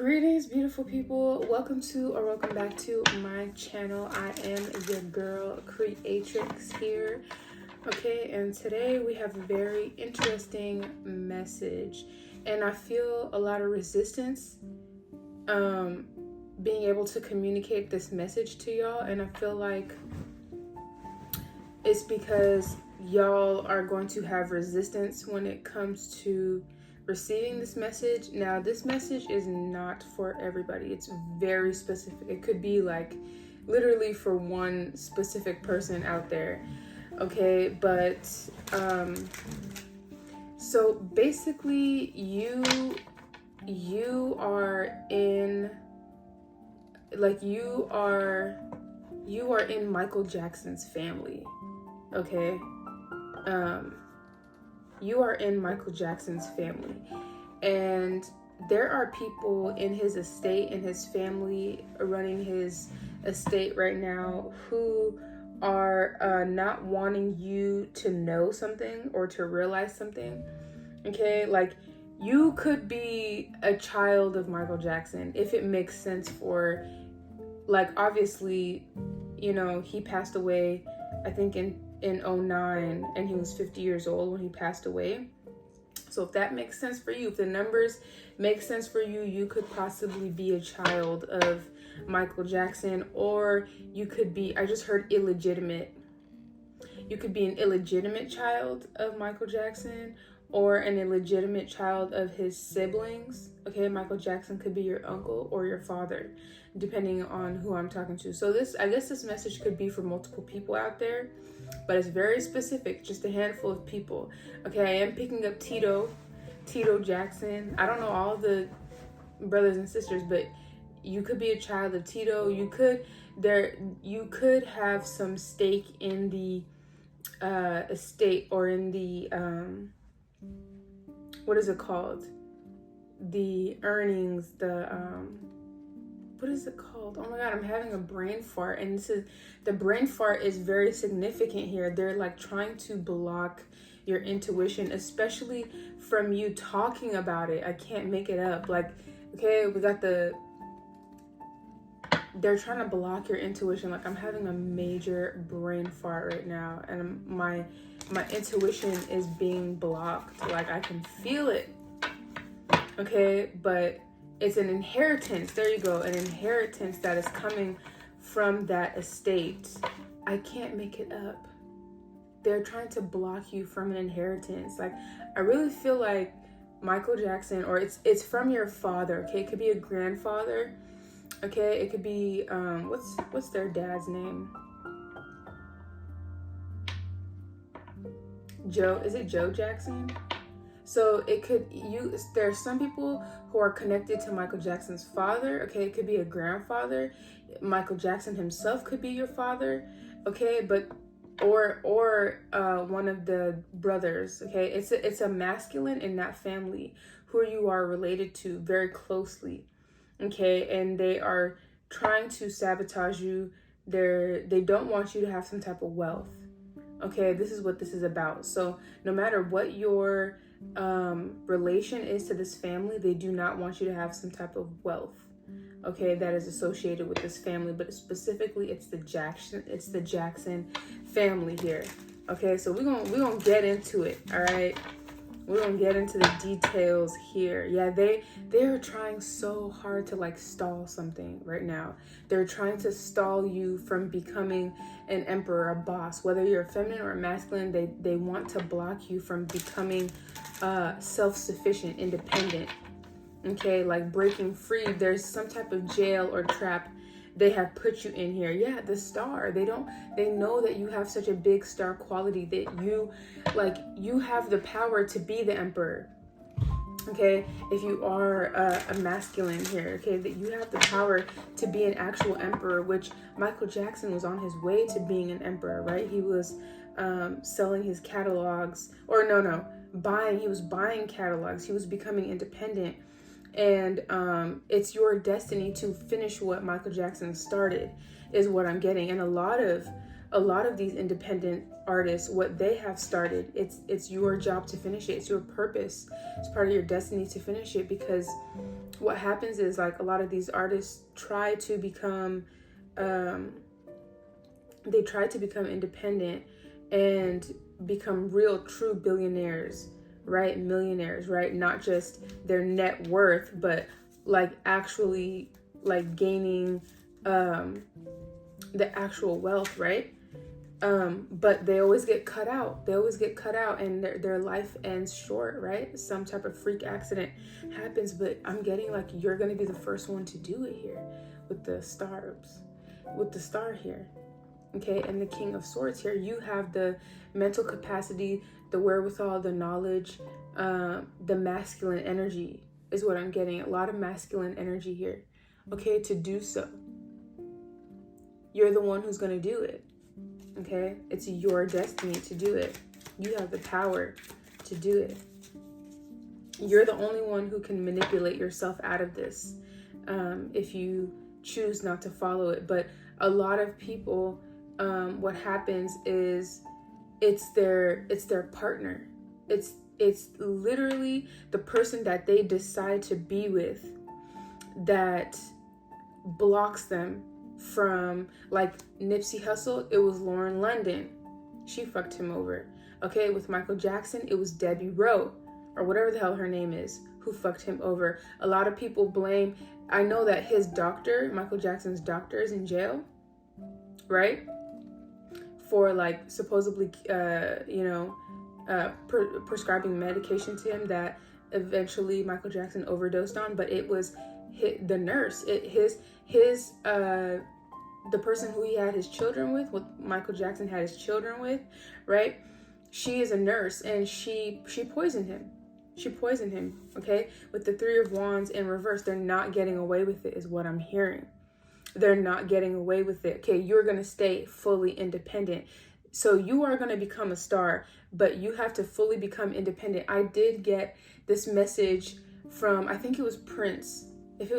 Greetings, beautiful people. Welcome to or welcome back to my channel. I am your girl, Creatrix here. Okay, and today we have a very interesting message, and I feel a lot of resistance being able to communicate this message to y'all, and I feel like it's because y'all are going to have resistance when it comes to receiving this message. Now, this message is not for everybody. It's very specific. It could be like literally for one specific person out there. Okay, but so basically you are in Michael Jackson's family. Okay? You are in Michael Jackson's family, and there are people in his estate, in his family, running his estate right now who are not wanting you to know something or to realize something. Okay, like you could be a child of Michael Jackson if it makes sense for, like, obviously, you know, he passed away, I think in 2009, and he was 50 years old when he passed away. So if that makes sense for you, if the numbers make sense for you, you could possibly be a child of Michael Jackson, or you could be, I just heard illegitimate. You could be an illegitimate child of Michael Jackson or an illegitimate child of his siblings. Okay, Michael Jackson could be your uncle or your father, depending on who I'm talking to. So I guess this message could be for multiple people out there, but it's very specific, just a handful of people. Okay, I am picking up Tito Jackson. I don't know all the brothers and sisters, but you could be a child of Tito. You could have some stake in the estate, or in the what is it called? The earnings, what is it called? Oh my God, I'm having a brain fart. And the brain fart is very significant here. They're like trying to block your intuition, especially from you talking about it. I can't make it up. Like, okay, they're trying to block your intuition. Like, I'm having a major brain fart right now, and my intuition is being blocked. Like, I can feel it. Okay, but it's an inheritance. There you go. An inheritance that is coming from that estate. I can't make it up. They're trying to block you from an inheritance. Like, I really feel like Michael Jackson, or it's from your father. Okay, it could be a grandfather. Okay, it could be what's their dad's name? Joe. Is it Joe Jackson? So there's some people who are connected to Michael Jackson's father. Okay, it could be a grandfather. Michael Jackson himself could be your father. Okay, but or one of the brothers. Okay, it's a masculine in that family who you are related to very closely. Okay, and they are trying to sabotage you. They don't want you to have some type of wealth. Okay, this is what this is about. So no matter what your relation is to this family, they do not want you to have some type of wealth, okay, that is associated with this family. But specifically, it's the Jackson family here. Okay, so we're gonna get into it. All right, we're gonna get into the details here. Yeah, they're trying so hard to like stall something right now. They're trying to stall you from becoming an emperor, a boss. Whether you're feminine or masculine, they want to block you from becoming self-sufficient, independent. Okay, like breaking free. There's some type of jail or trap they have put you in here. Yeah, the star. They know that you have such a big star quality that you have the power to be the emperor. Okay, if you are a masculine here, okay, that you have the power to be an actual emperor, which Michael Jackson was on his way to being an emperor, right? He was selling his catalogs, or he was buying catalogs. He was becoming independent. And it's your destiny to finish what Michael Jackson started, is what I'm getting. And a lot of these independent artists, what they have started, it's your job to finish it. It's your purpose. It's part of your destiny to finish it, because what happens is, like, a lot of these artists try to become independent and become real true billionaires, right? Millionaires, right? Not just their net worth, but like actually like gaining the actual wealth, right? But they always get cut out. And their life ends short, right? Some type of freak accident happens, but I'm getting like you're gonna be the first one to do it here with the star here. Okay, and the King of Swords here. You have the mental capacity, the wherewithal, the knowledge, the masculine energy is what I'm getting. A lot of masculine energy here. Okay, to do so. You're the one who's gonna do it. Okay, it's your destiny to do it. You have the power to do it. You're the only one who can manipulate yourself out of this, if you choose not to follow it. But a lot of people, what happens is it's their partner. It's literally the person that they decide to be with that blocks them from, like Nipsey Hussle, it was Lauren London. She fucked him over. Okay, with Michael Jackson, it was Debbie Rowe, or whatever the hell her name is, who fucked him over. A lot of people blame, I know that his doctor, Michael Jackson's doctor, is in jail, right? For like supposedly, prescribing medication to him that eventually Michael Jackson overdosed on, but it was the nurse, the person who he had his children with, what Michael Jackson had his children with, right? She is a nurse, and she poisoned him. She poisoned him, okay? With the Three of Wands in reverse, they're not getting away with it, is what I'm hearing. They're not getting away with it. Okay, you're going to stay fully independent. So you are going to become a star, but you have to fully become independent. I did get this message from, I think it was Prince. If it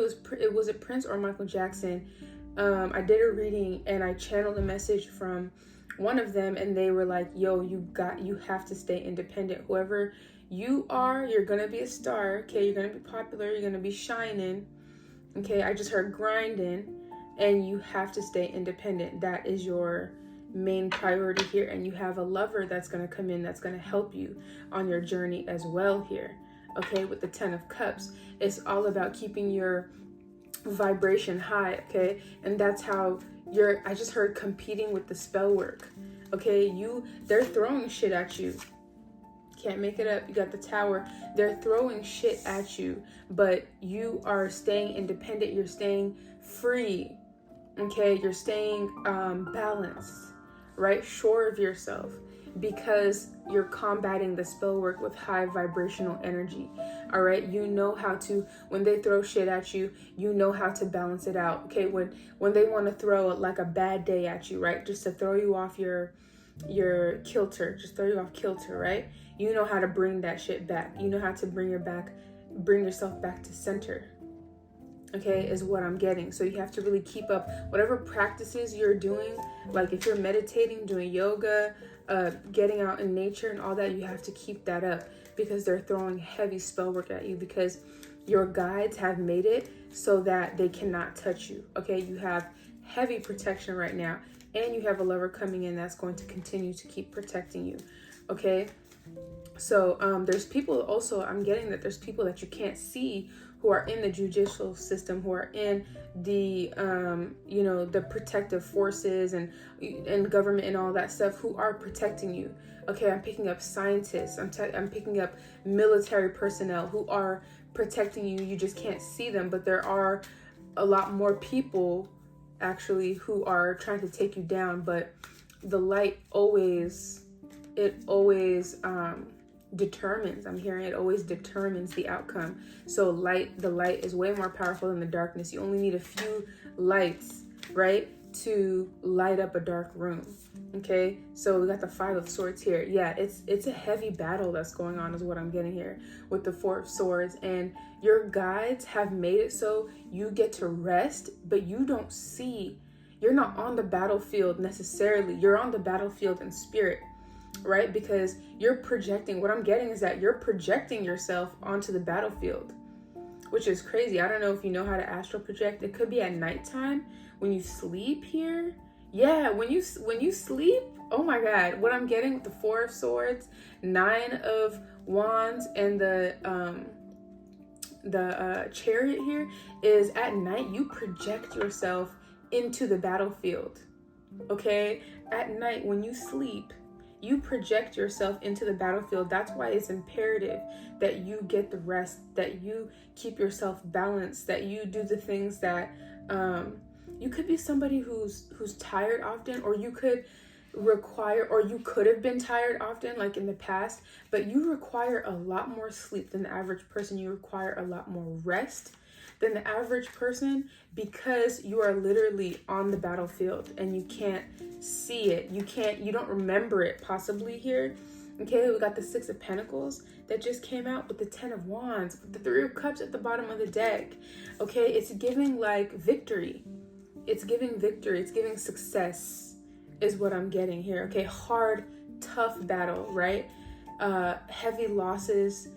was Prince or Michael Jackson. I did a reading and I channeled a message from one of them, and they were like, yo, you have to stay independent. Whoever you are, you're going to be a star. Okay, you're going to be popular. You're going to be shining. Okay, I just heard grinding, and you have to stay independent. That is your main priority here. And you have a lover that's going to come in, that's going to help you on your journey as well here. Okay, with the 10 of Cups, it's all about keeping your vibration high, okay? And that's how I just heard competing with the spell work, okay? They're throwing shit at you. Can't make it up. You got the Tower. They're throwing shit at you, but you are staying independent. You're staying free, okay? You're staying balanced, right? Sure of yourself, because you're combating the spell work with high vibrational energy. All right, you know how to, when they throw shit at you, you know how to balance it out. Okay, when they want to throw like a bad day at you, right, just to throw you off your kilter, just throw you off kilter, right? You know how to bring that shit back. You know how to bring yourself back to center. Okay, is what I'm getting. So you have to really keep up whatever practices you're doing. Like if you're meditating, doing yoga, getting out in nature and all that, you have to keep that up, because they're throwing heavy spell work at you, because your guides have made it so that they cannot touch you. Okay, you have heavy protection right now, and you have a lover coming in that's going to continue to keep protecting you. Okay, so there's people also, I'm getting that there's people that you can't see who are in the judicial system, who are in the the protective forces and government and all that stuff, who are protecting you. Okay, I'm picking up scientists, I'm picking up military personnel who are protecting you. You just can't see them, but there are a lot more people actually who are trying to take you down. But the light always determines, I'm hearing it always determines the outcome. So the light is way more powerful than the darkness. You only need a few lights, right, to light up a dark room. Okay, so we got the 5 of Swords here. Yeah, it's a heavy battle that's going on, is what I'm getting here with the 4 of Swords. And your guides have made it so you get to rest, but you don't see. You're not on the battlefield necessarily. You're on the battlefield in spirit, right? Because you're projecting. What I'm getting is that you're projecting yourself onto the battlefield. which is crazy. I don't know if you know how to astral project. It could be at nighttime when you sleep here. Yeah, when you sleep, oh my God, what I'm getting with the 4 of Swords, 9 of Wands, and the Chariot here is at night you project yourself into the battlefield. Okay, at night when you sleep, you project yourself into the battlefield. That's why it's imperative that you get the rest, that you keep yourself balanced, that you do the things that you could be somebody who's tired often, or you could have been tired often, like in the past, but you require a lot more sleep than the average person. You require a lot more rest than the average person, because you are literally on the battlefield and you can't see it. You don't remember it possibly here. Okay, we got the 6 of Pentacles that just came out with the 10 of Wands, with the 3 of Cups at the bottom of the deck. Okay, it's giving like victory. It's giving victory. It's giving success is what I'm getting here. Okay, hard, tough battle, right? Heavy losses,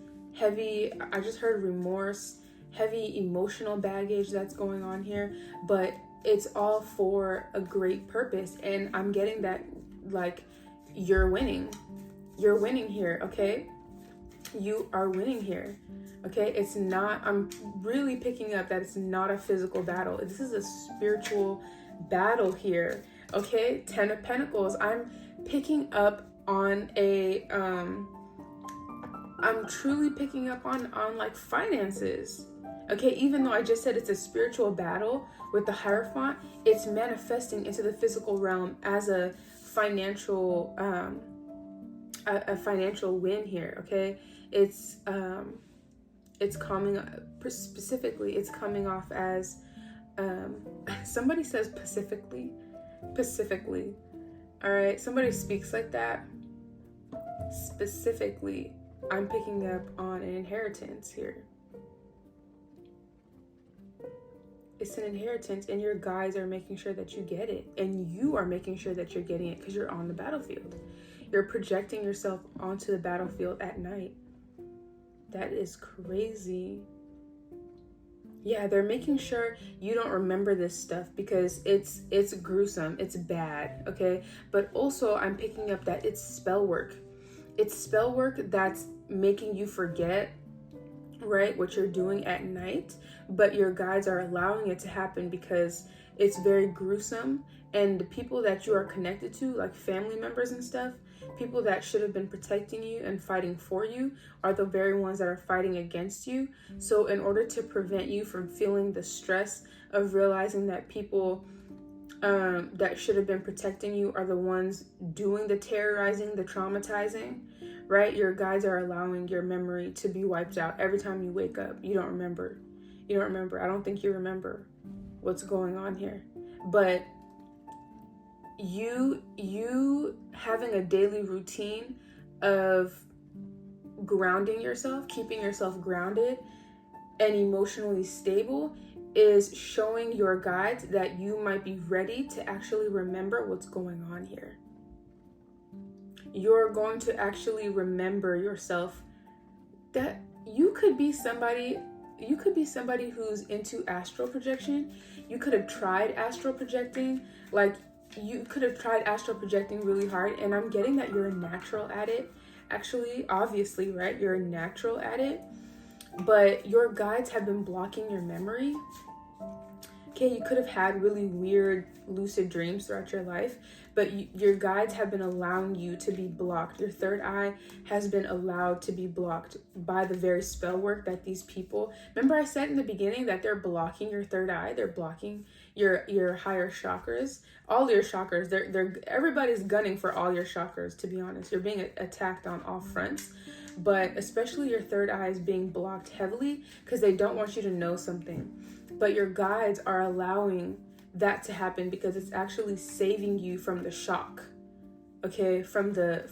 I just heard remorse, heavy emotional baggage that's going on here, but it's all for a great purpose. And I'm getting that like you're winning here. Okay, you are winning here. Okay, it's not, I'm really picking up that it's not a physical battle. This is a spiritual battle here. Okay, 10 of Pentacles. I'm picking up on I'm truly picking up on like finances. Okay, even though I just said it's a spiritual battle with the Hierophant, it's manifesting into the physical realm as a financial financial win here. Okay, it's coming specifically. It's coming off as somebody says Pacifically. All right, somebody speaks like that. Specifically, I'm picking up on an inheritance here. It's an inheritance, and your guides are making sure that you get it, and you are making sure that you're getting it because you're on the battlefield. You're projecting yourself onto the battlefield at night. That is crazy. Yeah, they're making sure you don't remember this stuff because it's gruesome, it's bad, okay? But also I'm picking up that it's spell work. It's spell work that's making you forget, right, what you're doing at night, but your guides are allowing it to happen because it's very gruesome, and the people that you are connected to, like family members and stuff, people that should have been protecting you and fighting for you, are the very ones that are fighting against you. So in order to prevent you from feeling the stress of realizing that people that should have been protecting you are the ones doing the terrorizing, the traumatizing, right? Your guides are allowing your memory to be wiped out. Every time you wake up, you don't remember. I don't think you remember what's going on here. But you having a daily routine of grounding yourself, keeping yourself grounded and emotionally stable, is showing your guides that you might be ready to actually remember what's going on here. You're going to actually remember yourself, that you could be somebody who's into astral projection. You could have tried astral projecting, really hard, and I'm getting that you're a natural at it. Actually, obviously, right? You're a natural at it, but your guides have been blocking your memory. Okay, you could have had really weird lucid dreams throughout your life, but your guides have been allowing you to be blocked. Your third eye has been allowed to be blocked by the very spell work that these people... Remember I said in the beginning that they're blocking your third eye? They're blocking your higher chakras. All your chakras. They're everybody's gunning for all your chakras, to be honest. You're being attacked on all fronts. But especially your third eye is being blocked heavily because they don't want you to know something. But your guides are allowing that to happen because it's actually saving you from the shock. Okay, from the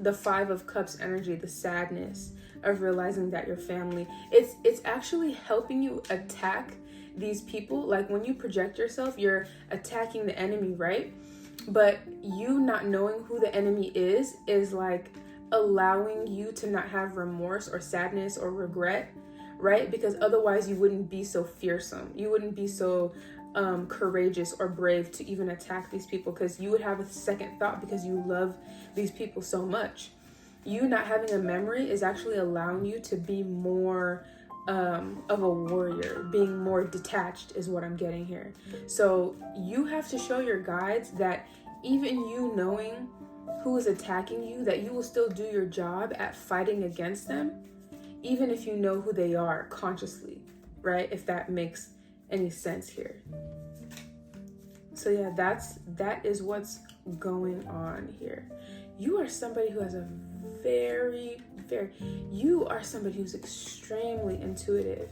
the 5 of Cups energy, the sadness of realizing that your family, it's actually helping you attack these people. Like when you project yourself, you're attacking the enemy, right? But you not knowing who the enemy is like allowing you to not have remorse or sadness or regret, right? Because otherwise you wouldn't be so fearsome. You wouldn't be so courageous or brave to even attack these people, because you would have a second thought because you love these people so much. You not having a memory is actually allowing you to be more of a warrior, being more detached is what I'm getting here. So you have to show your guides that even you knowing who is attacking you, that you will still do your job at fighting against them, even if you know who they are consciously, right? If that makes any sense here. So yeah, that is what's going on here. You are somebody who has a you are somebody who's extremely intuitive.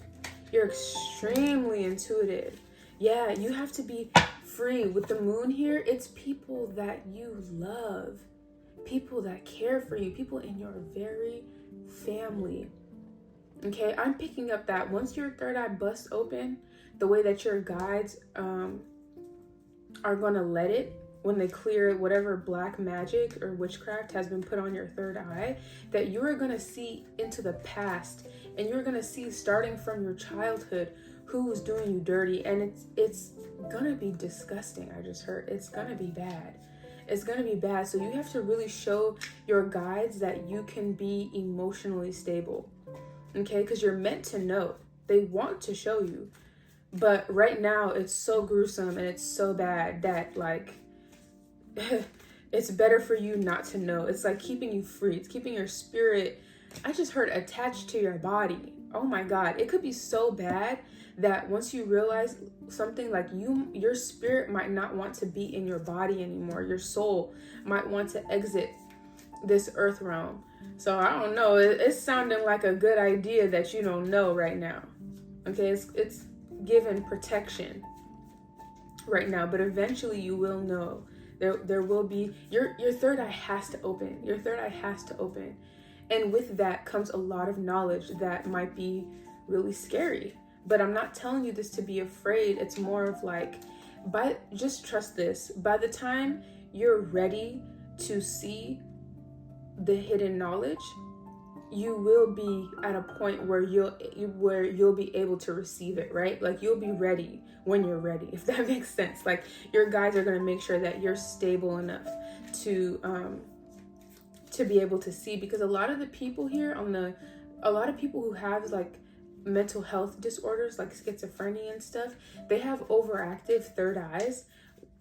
You're extremely intuitive. Yeah, you have to be free. With the moon here, it's people that you love, people that care for you, people in your very family. Okay, I'm picking up that once your third eye busts open, the way that your guides are gonna let it, when they clear whatever black magic or witchcraft has been put on your third eye, that you are going to see into the past, and you're going to see, starting from your childhood, who was doing you dirty. And it's going to be disgusting. I just heard it's going to be bad. It's going to be bad. So you have to really show your guides that you can be emotionally stable. Okay, because you're meant to know. They want to show you. But right now it's so gruesome and it's so bad that, like, it's better for you not to know. It's like keeping you free. It's keeping your spirit, I just heard, attached to your body. Oh my God. It could be so bad that once you realize something, like your spirit might not want to be in your body anymore. Your soul might want to exit this earth realm. So I don't know. It's sounding like a good idea that you don't know right now. Okay, it's given protection right now, but eventually you will know. There will be, your third eye has to open. Your third eye has to open. And with that comes a lot of knowledge that might be really scary. But I'm not telling you this to be afraid. It's more of like, just trust this. By the time you're ready to see the hidden knowledge, you will be at a point where you'll be able to receive it, right? Like, you'll be ready when you're ready, if that makes sense. Like, your guides are going to make sure that you're stable enough to be able to see, because a lot of the people here a lot of people who have like mental health disorders like schizophrenia and stuff, they have overactive third eyes,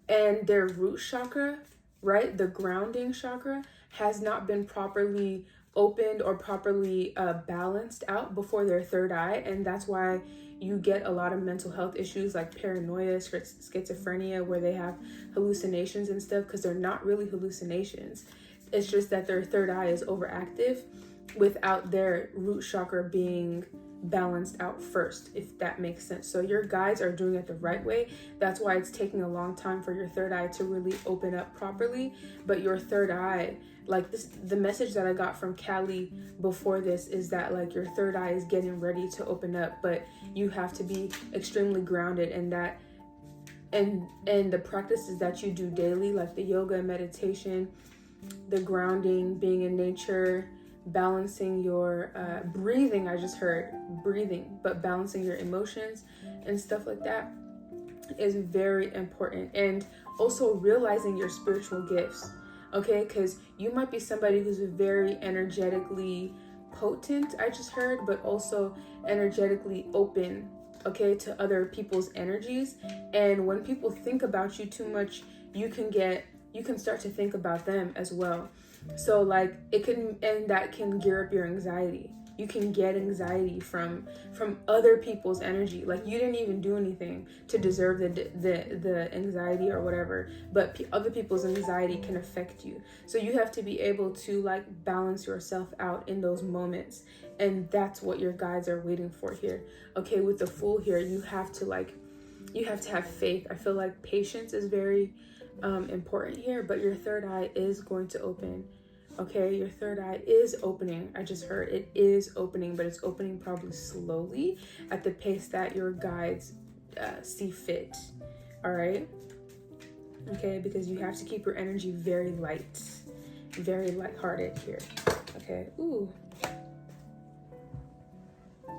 and their root chakra, right, the grounding chakra, has not been properly opened or properly balanced out before their third eye. And that's why you get a lot of mental health issues like paranoia, schizophrenia, where they have hallucinations and stuff, because they're not really hallucinations. It's just that their third eye is overactive without their root chakra being balanced out first, if that makes sense. So your guides are doing it the right way. That's why it's taking a long time for your third eye to really open up properly. But your third eye, like this, the message that I got from Callie before this is that, like, your third eye is getting ready to open up, but you have to be extremely grounded in that, and the practices that you do daily, like the yoga, meditation, the grounding, being in nature, balancing your breathing. I just heard breathing, but balancing your emotions and stuff like that is very important. And also realizing your spiritual gifts, okay? Because you might be somebody who's very energetically potent, I just heard, but also energetically open, okay, to other people's energies. And when people think about you too much, you can start to think about them as well. So like that can gear up your anxiety. You can get anxiety from other people's energy. Like, you didn't even do anything to deserve the anxiety or whatever, but other people's anxiety can affect you. So you have to be able to like balance yourself out in those moments, and that's what your guides are waiting for here. Okay, with the Fool here, you have to have faith. I feel like patience is very important here, but your third eye is going to open. Okay, your third eye is opening. I just heard it is opening, but it's opening probably slowly at the pace that your guides see fit. All right. Okay, because you have to keep your energy very light, very lighthearted here. Okay, ooh. A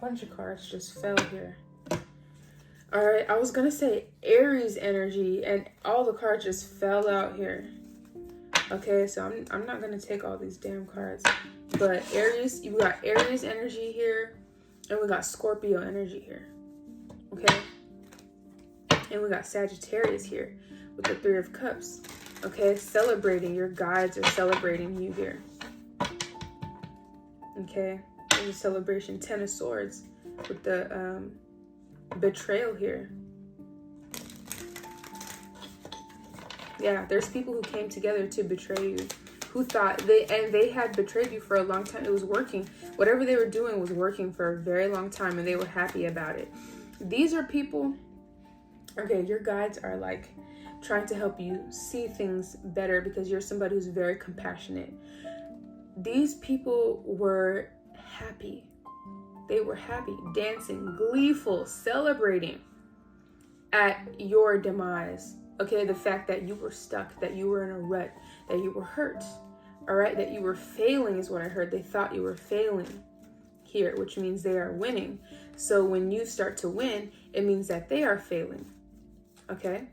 bunch of cards just fell here. All right, I was gonna say Aries energy, and all the cards just fell out here. Okay, so I'm not gonna take all these damn cards, but Aries, you got Aries energy here, and we got Scorpio energy here. Okay, and we got Sagittarius here with the Three of Cups. Okay, celebrating, your guides are celebrating you here. Okay, there's a celebration. Ten of Swords with the betrayal here. Yeah, there's people who came together to betray you, who thought they had betrayed you for a long time. It was working. Whatever they were doing was working for a very long time, and they were happy about it. These are people, okay, your guides are like trying to help you see things better because you're somebody who's very compassionate. These people were happy. They were happy, dancing, gleeful, celebrating at your demise. Okay, the fact that you were stuck, that you were in a rut, that you were hurt, all right, that you were failing is what I heard. They thought you were failing here, which means they are winning. So when you start to win, it means that they are failing, okay?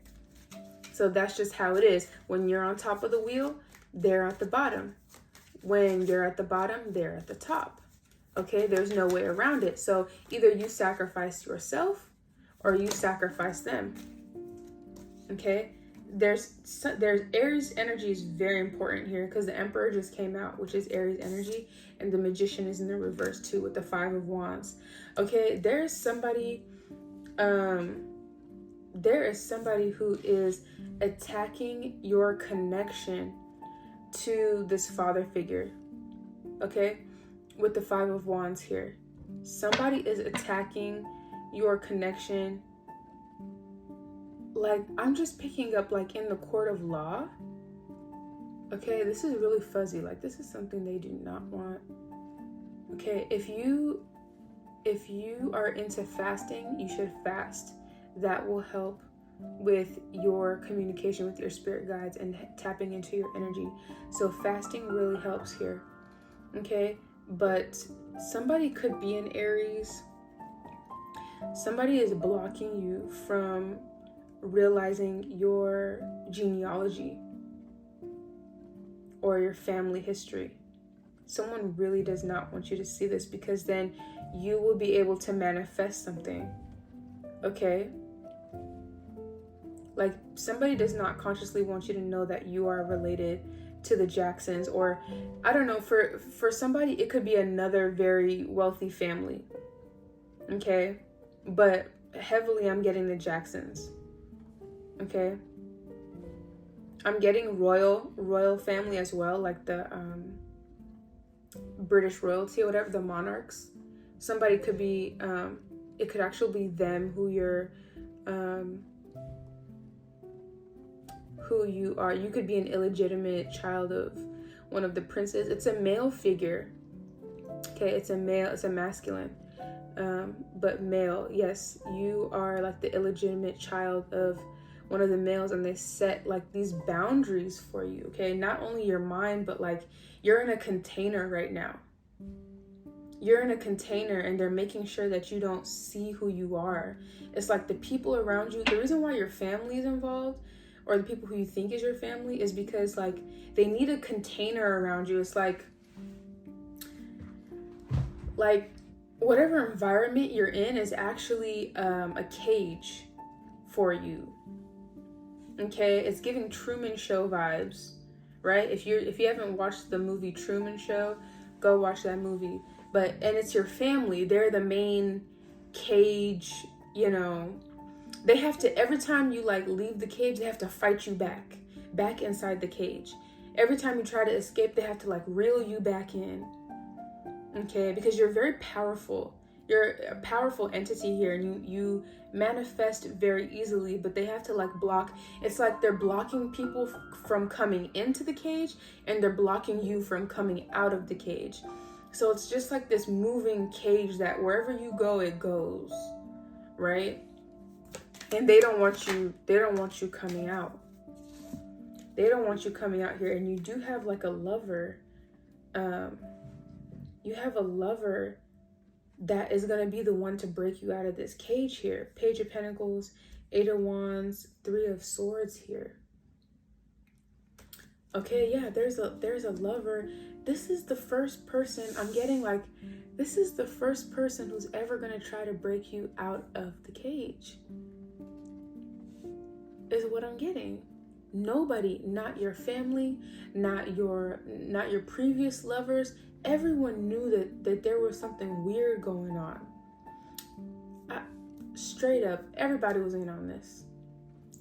So that's just how it is. When you're on top of the wheel, they're at the bottom. When you're at the bottom, they're at the top, okay? There's no way around it. So either you sacrifice yourself or you sacrifice them. Okay, there's Aries energy is very important here because the Emperor just came out, which is Aries energy, and the Magician is in the reverse too with the Five of Wands. Okay, there is somebody who is attacking your connection to this father figure. Okay, with the Five of Wands here, somebody is attacking your connection. Like, I'm just picking up like in the court of law. Okay, this is really fuzzy. Like, this is something they do not want. Okay, if you are into fasting, you should fast. That will help with your communication with your spirit guides and tapping into your energy. So fasting really helps here. Okay, but somebody could be in Aries. Somebody is blocking you from realizing your genealogy or your family history. Someone really does not want you to see this because then you will be able to manifest something. Okay? Like, somebody does not consciously want you to know that you are related to the Jacksons, or I don't know, for somebody it could be another very wealthy family. Okay? But heavily I'm getting the Jacksons. Okay, I'm getting royal family as well, like the British royalty or whatever, the monarchs. Somebody could be, it could actually be them who you are. You could be an illegitimate child of one of the princes. It's a male figure. Okay, it's a male, it's a masculine, but male. Yes, you are like the illegitimate child of one of the males, and they set like these boundaries for you. Okay, not only your mind, but like you're in a container right now. You're in a container and they're making sure that you don't see who you are. It's like the people around you, the reason why your family is involved, or the people who you think is your family, is because like they need a container around you. It's like whatever environment you're in is actually a cage for you. Okay, it's giving Truman Show vibes, right? If you haven't watched the movie Truman Show, go watch that movie. And it's your family. They're the main cage, you know. They have to, every time you like leave the cage, they have to fight you back inside the cage. Every time you try to escape, they have to like reel you back in. Okay, because you're very powerful. You're a powerful entity here, and you manifest very easily, but they have to like block. It's like they're blocking people from coming into the cage, and they're blocking you from coming out of the cage. So it's just like this moving cage that wherever you go, it goes, right? And they don't want you coming out. They don't want you coming out here. And you do have like a lover. You have a lover that is going to be the one to break you out of this cage here. Page of Pentacles, Eight of Wands, Three of Swords here. Okay, yeah, there's a lover. This is the first person I'm getting, like, this is the first person who's ever going to try to break you out of the cage. Is what I'm getting. Nobody, not your family, not your previous lovers. Everyone knew that there was something weird going on. Straight up, everybody was in on this.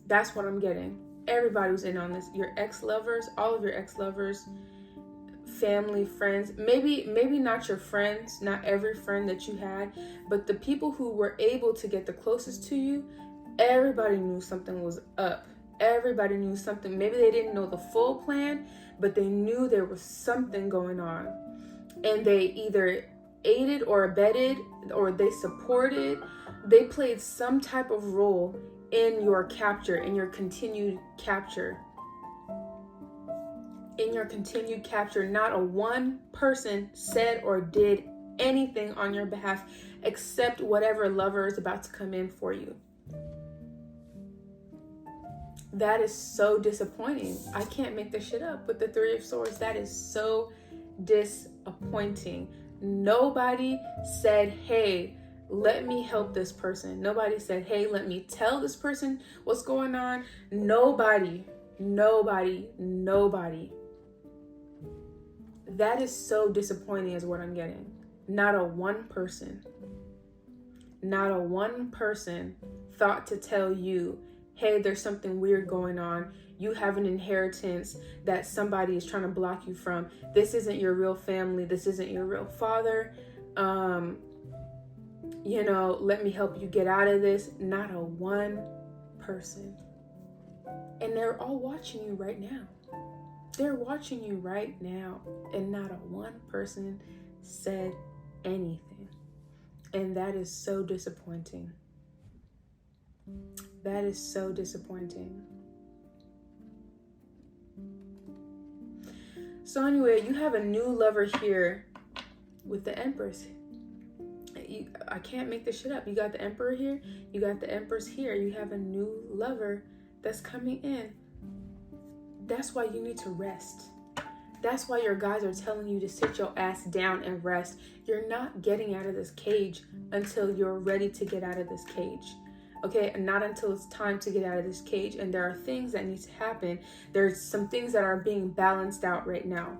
That's what I'm getting. Everybody was in on this. Your ex-lovers, all of your ex-lovers, family, friends, maybe not your friends, not every friend that you had, but the people who were able to get the closest to you, everybody knew something was up. Everybody knew something. Maybe they didn't know the full plan, but they knew there was something going on. And they either aided or abetted, or they supported. They played some type of role in your capture, in your continued capture. In your continued capture, not a one person said or did anything on your behalf except whatever lover is about to come in for you. That is so disappointing. I can't make this shit up with the Three of Swords. That is so disappointing. Nobody said, hey, let me help this person. Nobody said, hey, let me tell this person what's going on. Nobody. That is so disappointing is what I'm getting. Not a one person thought to tell you, hey, there's something weird going on. You have an inheritance that somebody is trying to block you from. This isn't your real family. This isn't your real father. Let me help you get out of this. Not a one person. And they're all watching you right now. They're watching you right now. And not a one person said anything. And that is so disappointing. That is so disappointing. So anyway, you have a new lover here with the Empress. I can't make this shit up. You got the Emperor here. You got the Empress here. You have a new lover that's coming in. That's why you need to rest. That's why your guys are telling you to sit your ass down and rest. You're not getting out of this cage until you're ready to get out of this cage. Okay, and not until it's time to get out of this cage. And there are things that need to happen. There's some things that are being balanced out right now.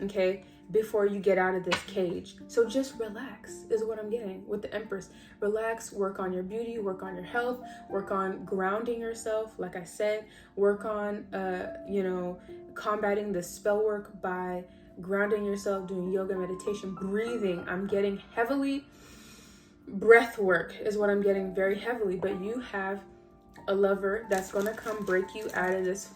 Okay, before you get out of this cage. So just relax is what I'm getting with the Empress. Relax, work on your beauty, work on your health, work on grounding yourself. Like I said, work on, combating the spell work by grounding yourself, doing yoga, meditation, breathing. I'm getting heavily. Breath work is what I'm getting very heavily. But you have a lover that's going to come break you out of this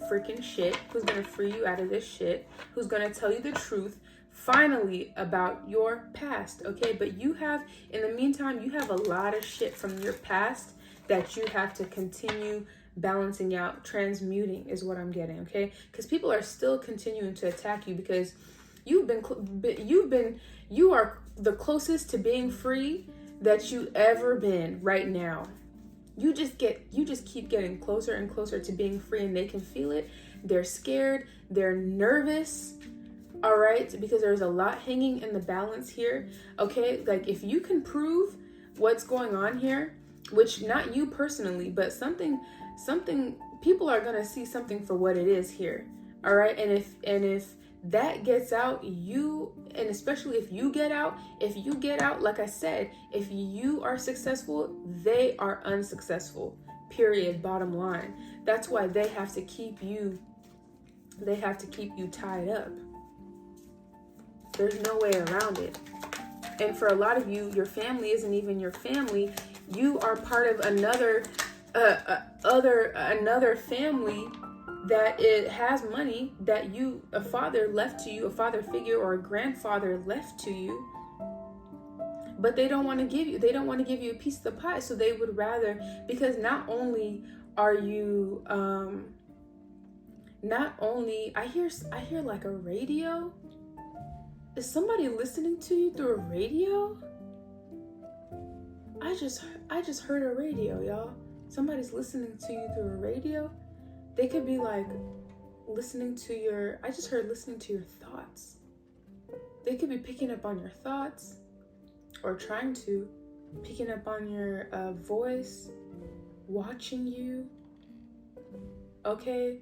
freaking shit, who's going to free you out of this shit, who's going to tell you the truth finally about your past. Okay, but you have, in the meantime, you have a lot of shit from your past that you have to continue balancing out, transmuting is what I'm getting. Okay, because people are still continuing to attack you because you are the closest to being free that you ever been right now. You just keep getting closer and closer to being free, and they can feel it. They're scared, they're nervous, all right? Because there's a lot hanging in the balance here, okay? Like if you can prove what's going on here, which not you personally, but something people are gonna see something for what it is here, all right? And if that gets out, and especially if you get out, like I said, if you are successful, they are unsuccessful, period, bottom line. That's why they have to keep you tied up. There's no way around it. And for a lot of you, your family isn't even your family. You are part of another family that it has money that a father left to you, a father figure or a grandfather left to you, but they don't want to give you a piece of the pie. So they would rather, because not only are you not only I hear like a radio. Is somebody listening to you through a radio? I just heard a radio, y'all. Somebody's listening to you through a radio. They could be like listening to your, I just heard listening to your thoughts. They could be picking up on your thoughts, or trying to, picking up on your voice, watching you. Okay?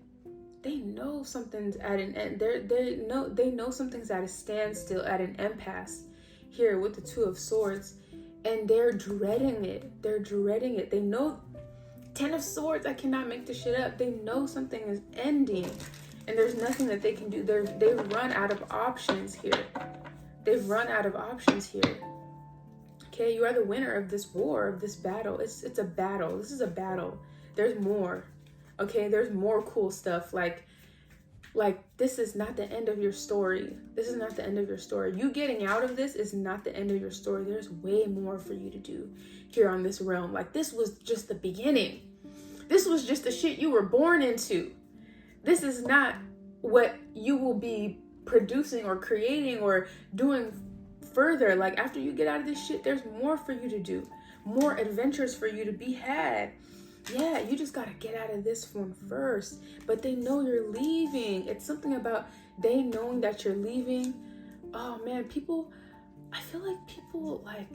They know something's at an end. They know something's at a standstill, at an impasse here with the Two of Swords. And they're dreading it. They know, 10 of Swords, I cannot make this shit up. They know something is ending. And there's nothing that they can do. They've run out of options here. Okay, you are the winner of this war, of this battle. It's a battle. This is a battle. There's more. Okay, there's more cool stuff. Like this is not the end of your story. You getting out of this is not the end of your story. There's way more for you to do here on this realm. Like, this was just the beginning. This was just the shit you were born into. This is not what you will be producing or creating or doing further. Like, after you get out of this shit, there's more for you to do. More adventures for you to be had. Yeah, you just gotta get out of this one first. But they know you're leaving. It's something about they knowing that you're leaving. Oh man, I feel like people, like,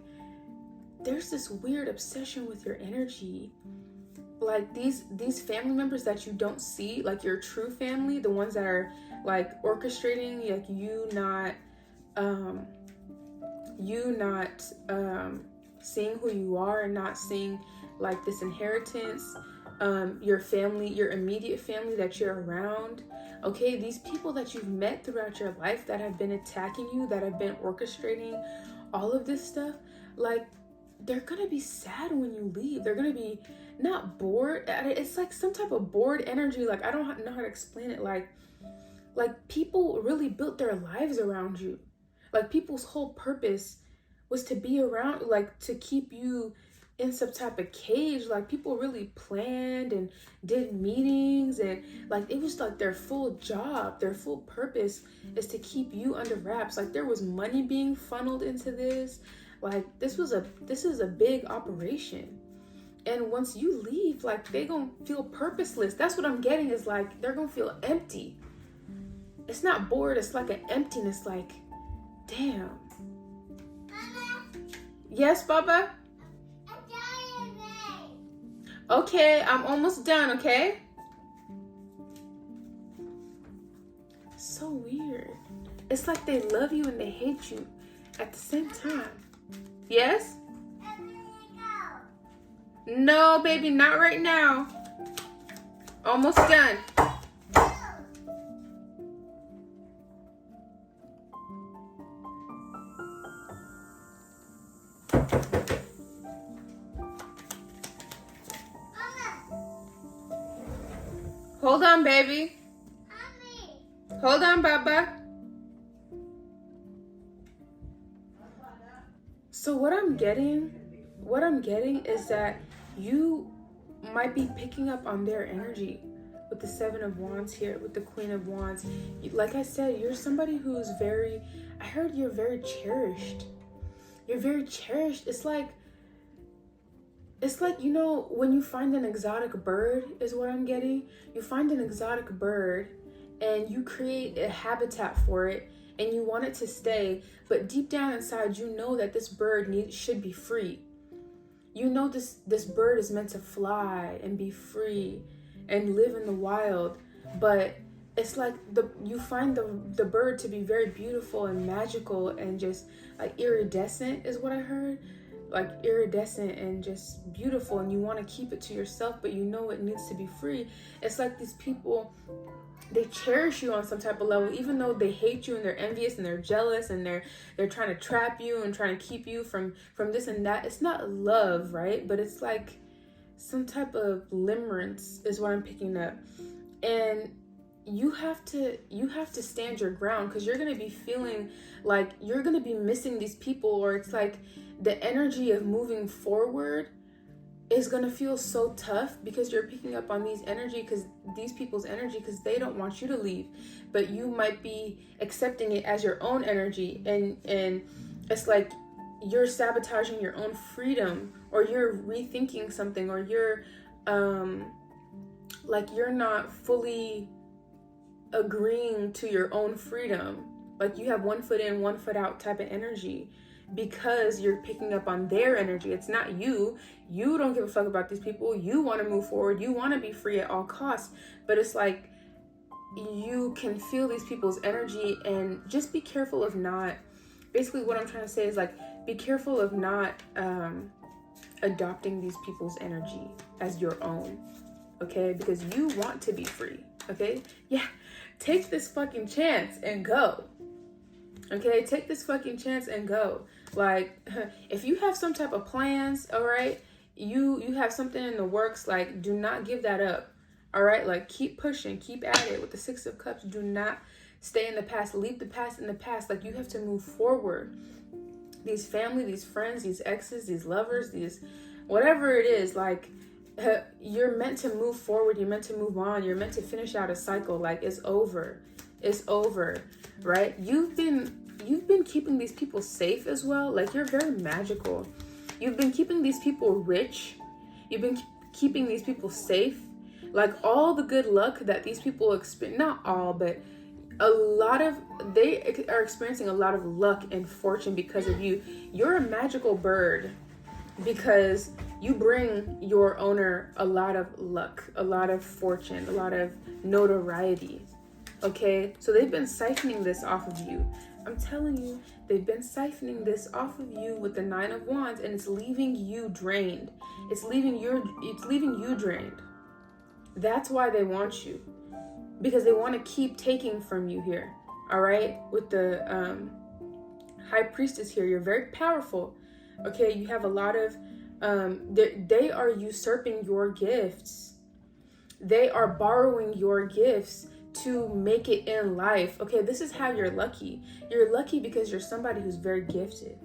there's this weird obsession with your energy. Like, these family members that you don't see, like your true family, the ones that are like orchestrating, like you not seeing who you are and not seeing like this inheritance, your family, your immediate family that you're around. Okay, these people that you've met throughout your life that have been attacking you, that have been orchestrating all of this stuff, like, they're gonna be sad when you leave. They're gonna be not bored. It's like some type of bored energy. Like, I don't know how to explain it. Like people really built their lives around you. Like, people's whole purpose was to be around, like, to keep you in some type of cage. Like, people really planned and did meetings, and like, it was like their full job, their full purpose is to keep you under wraps. Like, there was money being funneled into this. Like, this is a big operation. And once you leave, like, they gonna feel purposeless. That's what I'm getting, is like, they're gonna feel empty. It's not bored, it's like an emptiness. Like, damn. Mama. Yes, Baba? Okay, I'm almost done, okay? So weird. It's like they love you and they hate you at the same time. Yes? No, baby, not right now. Almost done. Hold on, baby. Mommy. Hold on, Baba. So what I'm getting is that you might be picking up on their energy with the Seven of Wands here, with the Queen of Wands. Like I said, you're somebody who's I heard you're very cherished. You're very cherished. It's like, you know, when you find an exotic bird is what I'm getting. You find an exotic bird and you create a habitat for it and you want it to stay, but deep down inside you know that this bird should be free. You know this bird is meant to fly and be free and live in the wild, but it's like you find the bird to be very beautiful and magical and just like iridescent is what I heard. Like iridescent and just beautiful, and you want to keep it to yourself, but you know it needs to be free. It's like these people, they cherish you on some type of level, even though they hate you and they're envious and they're jealous and they're trying to trap you and trying to keep you from this and that. It's not love, right? But it's like some type of limerence is what I'm picking up. And you have to stand your ground, because you're going to be feeling like you're going to be missing these people, or it's like the energy of moving forward is going to feel so tough because you're picking up on these people's energy because they don't want you to leave, but you might be accepting it as your own energy, and it's like you're sabotaging your own freedom, or you're rethinking something, or you're like you're not fully agreeing to your own freedom. Like you have one foot in, one foot out type of energy because you're picking up on their energy. It's not you. You don't give a fuck about these people. You want to move forward. You want to be free at all costs. But it's like you can feel these people's energy, and just be careful of not, basically what I'm trying to say is like, be careful of not adopting these people's energy as your own, okay? Because you want to be free, okay? Yeah, take this fucking chance and go, okay? Take this fucking chance and go. Like, if you have some type of plans, all right, you have something in the works, like, do not give that up, all right? Like, keep pushing, keep at it. With the Six of Cups, do not stay in the past. Leave the past in the past. Like, you have to move forward. These family, these friends, these exes, these lovers, these whatever it is, like, you're meant to move forward. You're meant to move on. You're meant to finish out a cycle. Like, it's over. It's over, right? You've been keeping these people safe as well. Like, you're very magical. You've been keeping these people rich. You've been keeping these people safe. Like, all the good luck that these people experience, not all, but they are experiencing a lot of luck and fortune because of you. You're a magical bird because you bring your owner a lot of luck, a lot of fortune, a lot of notoriety. Okay, so they've been siphoning this off of you. I'm telling you, they've been siphoning this off of you with the Nine of Wands, and it's leaving you drained. It's leaving you drained. That's why they want you, because they want to keep taking from you here. All right, with the High Priestess here, you're very powerful. Okay, you have a lot of they are usurping your gifts. They are borrowing your gifts to make it in life. Okay, this is how you're lucky. You're lucky because you're somebody who's very gifted.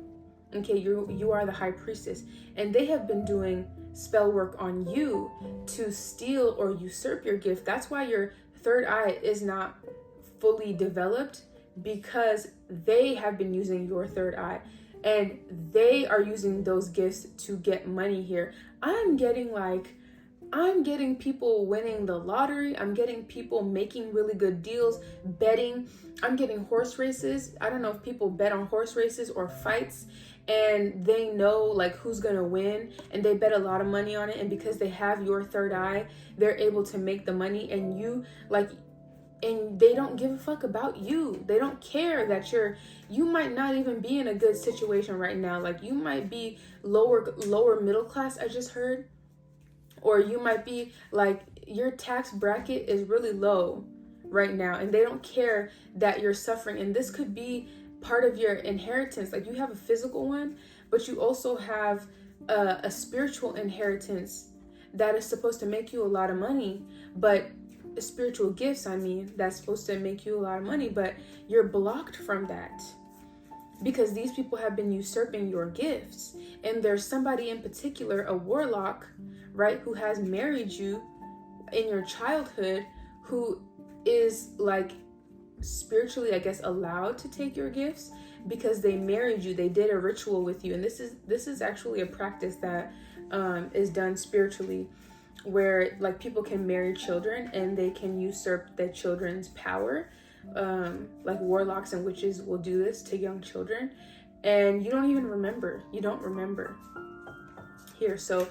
Okay, you are the High Priestess, and they have been doing spell work on you to steal or usurp your gift. That's why your third eye is not fully developed, because they have been using your third eye, and they are using those gifts to get money here. I'm getting people winning the lottery. I'm getting people making really good deals, betting. I'm getting horse races. I don't know if people bet on horse races or fights, and they know like who's gonna win, and they bet a lot of money on it. And because they have your third eye, they're able to make the money, and and they don't give a fuck about you. They don't care that you might not even be in a good situation right now. Like, you might be lower middle class, I just heard. Or you might be like, your tax bracket is really low right now, and they don't care that you're suffering. And this could be part of your inheritance. Like, you have a physical one, but you also have a spiritual inheritance that is supposed to make you a lot of money. But spiritual gifts, that's supposed to make you a lot of money, but you're blocked from that because these people have been usurping your gifts. And there's somebody in particular, a warlock, right, who has married you in your childhood, who is like spiritually, I guess, allowed to take your gifts because they married you. They did a ritual with you. And this is actually a practice that is done spiritually, where like people can marry children and they can usurp the children's power. Like warlocks and witches will do this to young children, and you don't even remember. You don't remember here. So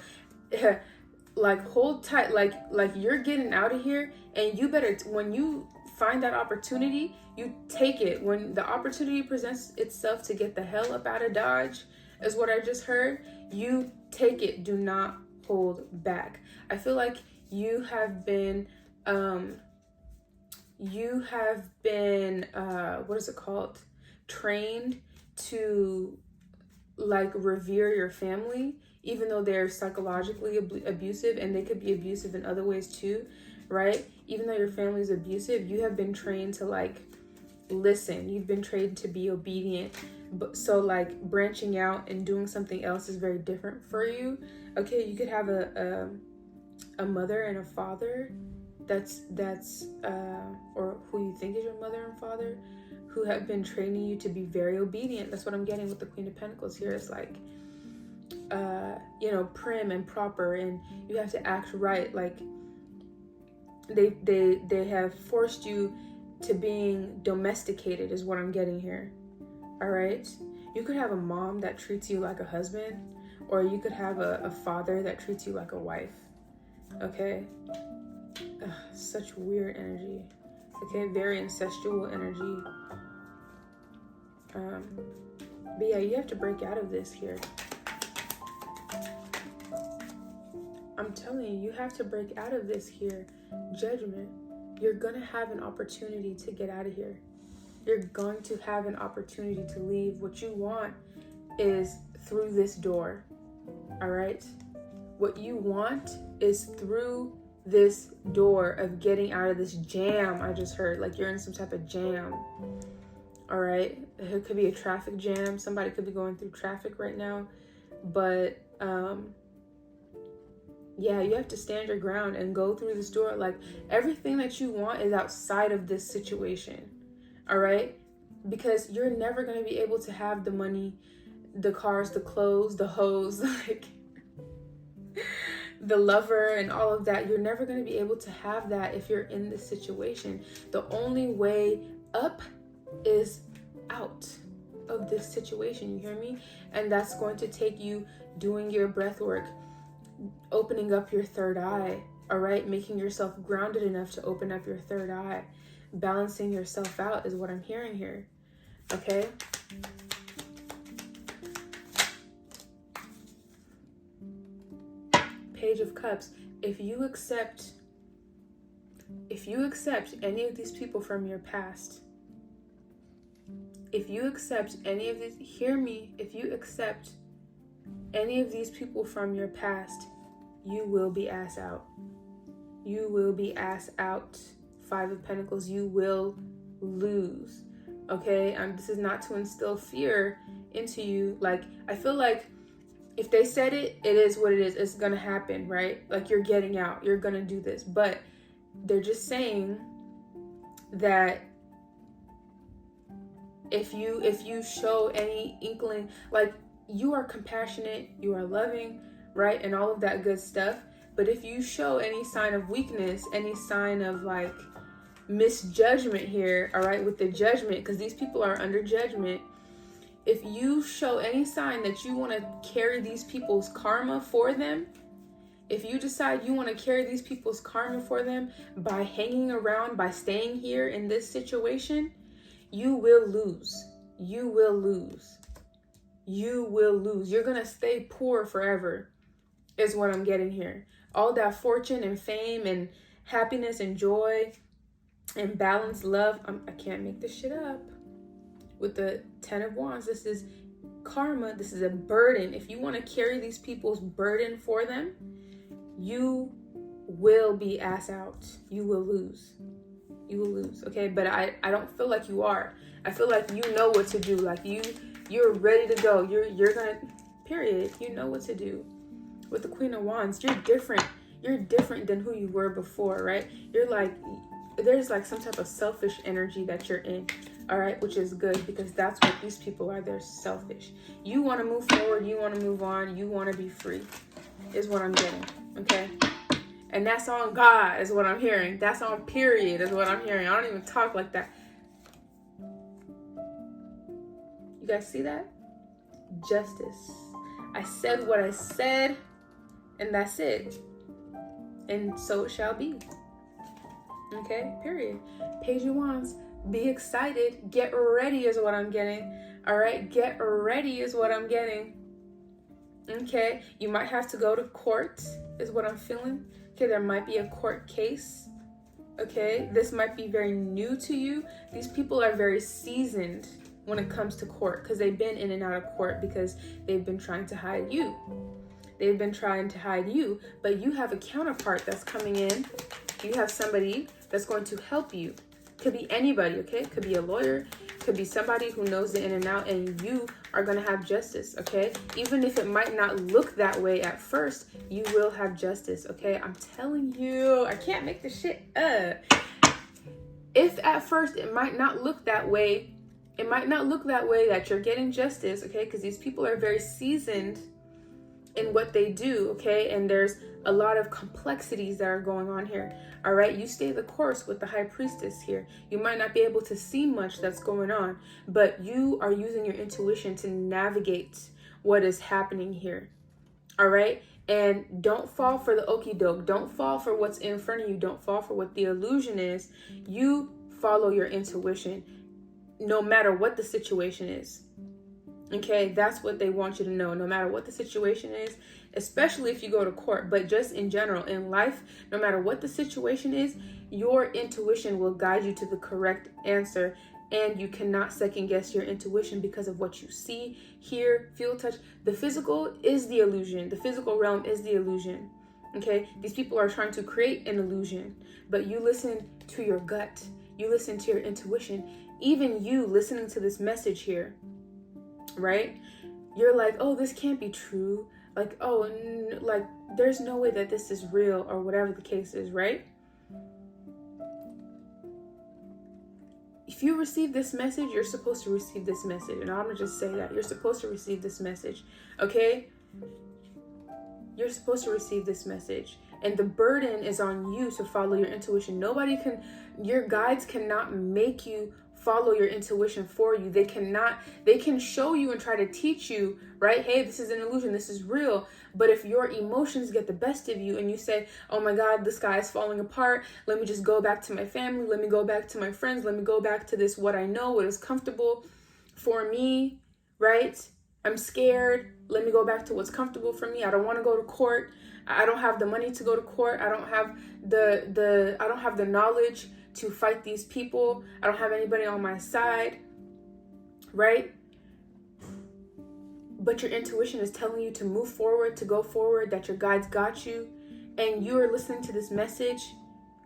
like, hold tight, like you're getting out of here, and you better, when you find that opportunity, you take it. When the opportunity presents itself to get the hell up out of Dodge, is what I just heard, you take it. Do not hold back. I feel like you have been what is it called? Trained to like revere your family, even though they're psychologically abusive, and they could be abusive in other ways too, right? Even though your family is abusive, you have been trained to like listen. You've been trained to be obedient. But so like branching out and doing something else is very different for you. Okay, you could have a mother and a father that's or who you think is your mother and father, who have been training you to be very obedient. That's what I'm getting with the Queen of Pentacles here. It's like prim and proper, and you have to act right. Like they have forced you to being domesticated is what I'm getting here. All right, you could have a mom that treats you like a husband, or you could have a father that treats you like a wife. Okay, such weird energy. Okay, very incestual energy. But yeah, you have to break out of this here. I'm telling you, you have to break out of this here. Judgment. You're gonna have an opportunity to get out of here. You're going to have an opportunity to leave. What you want is through this door. All right? What you want is through this door of getting out of this jam I just heard. Like you're in some type of jam. All right? It could be a traffic jam. Somebody could be going through traffic right now. But yeah, you have to stand your ground and go through this door. Like everything that you want is outside of this situation. All right? Because you're never going to be able to have the money, the cars, the clothes, the hoes, like the lover and all of that. You're never going to be able to have that if you're in this situation. The only way up is out of this situation. You hear me? And that's going to take you doing your breath work, opening up your third eye. All right? Making yourself grounded enough to open up your third eye. Balancing yourself out is what I'm hearing here. Okay? Page of Cups. If you accept any of these people from your past, if you accept any of these, hear me, if you accept any of these people from your past, you will be ass out. You will be ass out. Five of Pentacles, you will lose. Okay? This is not to instill fear into you. Like, I feel like if they said it, it is what it is. It's gonna happen, right? Like, you're getting out. You're gonna do this. But they're just saying that if you show any inkling, like, you are compassionate, you are loving, right? And all of that good stuff. But if you show any sign of weakness, any sign of like misjudgment here, all right, with the judgment, because these people are under judgment. If you show any sign that you want to carry these people's karma for them, if you decide you want to carry these people's karma for them by hanging around, by staying here in this situation, you will lose. You will lose. You will lose. You're going to stay poor forever, is what I'm getting here. All that fortune and fame and happiness and joy and balanced love. I can't make this shit up. With the 10 of Wands, this is karma. This is a burden. If you want to carry these people's burden for them, you will be ass out. You will lose. You will lose. Okay, but I don't feel like you are. I feel like you know what to do. Like you're ready to go. You're gonna, period. You know what to do. With the Queen of Wands, you're different. You're different than who you were before, right? You're like, there's like some type of selfish energy that you're in, all right, which is good because that's what these people are. They're selfish. You want to move forward. You want to move on. You want to be free is what I'm getting, okay? And that's on God is what I'm hearing. That's on period is what I'm hearing. I don't even talk like that. You guys see that? Justice. I said what I said, and that's it. And so it shall be. Okay, period. Page of Wands. Be excited. Get ready is what I'm getting. All right, get ready is what I'm getting. Okay, you might have to go to court is what I'm feeling. Okay, there might be a court case. Okay, this might be very new to you. These people are very seasoned when it comes to court because they've been in and out of court because they've been trying to hide you. They've been trying to hide you, but you have a counterpart that's coming in. You have somebody that's going to help you. Could be anybody, okay? Could be a lawyer, could be somebody who knows the in and out, and you are going to have justice, okay? Even if it might not look that way at first, you will have justice, okay? I'm telling you, I can't make this shit up. If at first it might not look that way, that you're getting justice, okay? Because these people are very seasoned in what they do, okay? And there's a lot of complexities that are going on here, all right? You stay the course with the high priestess here. You might not be able to see much that's going on, but you are using your intuition to navigate what is happening here, all right? And don't fall for the okie doke. Don't fall for what's in front of you. Don't fall for what the illusion is. You follow your intuition no matter what the situation is. Okay, that's what they want you to know, no matter what the situation is, especially if you go to court, but just in general, in life, no matter what the situation is, your intuition will guide you to the correct answer, and you cannot second guess your intuition because of what you see, hear, feel, touch. The physical is the illusion. The physical realm is the illusion. Okay, these people are trying to create an illusion, but you listen to your gut, you listen to your intuition. Even you listening to this message here, right? You're like, oh, this can't be true. Like, oh, like there's no way that this is real, or whatever the case is, right? If you receive this message, you're supposed to receive this message. And I'm gonna just say that you're supposed to receive this message, okay? You're supposed to receive this message. And the burden is on you to follow your intuition. Your guides cannot make you follow your intuition for you. They can show you and try to teach you, right? Hey, this is an illusion, this is real. But if your emotions get the best of you and you say, oh my God, the sky is falling apart, let me just go back to my family, let me go back to my friends, let me go back to this, what I know, what is comfortable for me, right? I'm scared, let me go back to what's comfortable for me. I don't want to go to court. I don't have the money to go to court. I don't have the knowledge to fight these people. I don't have anybody on my side, right? But your intuition is telling you to move forward, to go forward, that your guides got you, and you are listening to this message,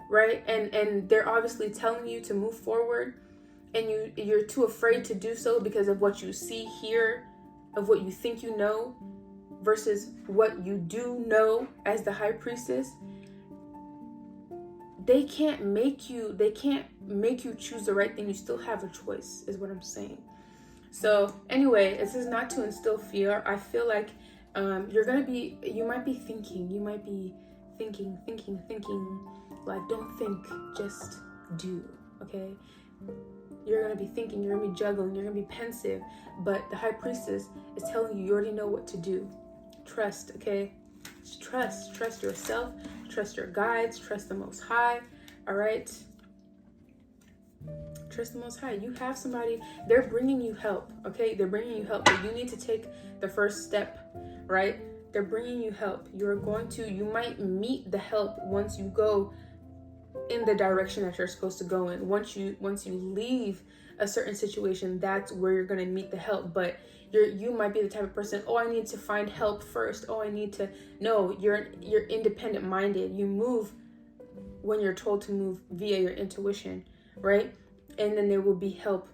right? And they're obviously telling you to move forward, and you're too afraid to do so because of what you see here, of what you think you know, versus what you do know as the high priestess. They can't make you choose the right thing. You still have a choice, is what I'm saying. So anyway, this is not to instill fear. I feel like you might be thinking, like, don't think, just do, okay? You're going to be thinking, you're going to be juggling, you're going to be pensive, but the high priestess is telling you already know what to do. Trust, okay? Just trust yourself, trust your guides, trust the Most High, all right? Trust the Most High. You have somebody, they're bringing you help, okay? They're bringing you help, but you need to take the first step, right? They're bringing you help. You might meet the help once you go in the direction that you're supposed to go in. Once you leave a certain situation, that's where you're going to meet the help. But you might be the type of person, oh, I need to find help first. Oh, no, you're independent minded. You move when you're told to move via your intuition, right? And then there will be help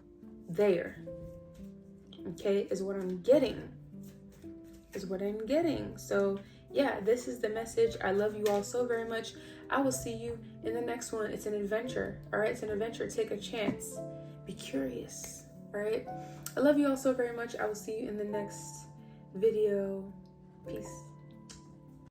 there. Okay, is what I'm getting. So yeah, this is the message. I love you all so very much. I will see you in the next one. It's an adventure. All right, it's an adventure. Take a chance. Be curious. All right. I love you all so very much. I will see you in the next video. Peace.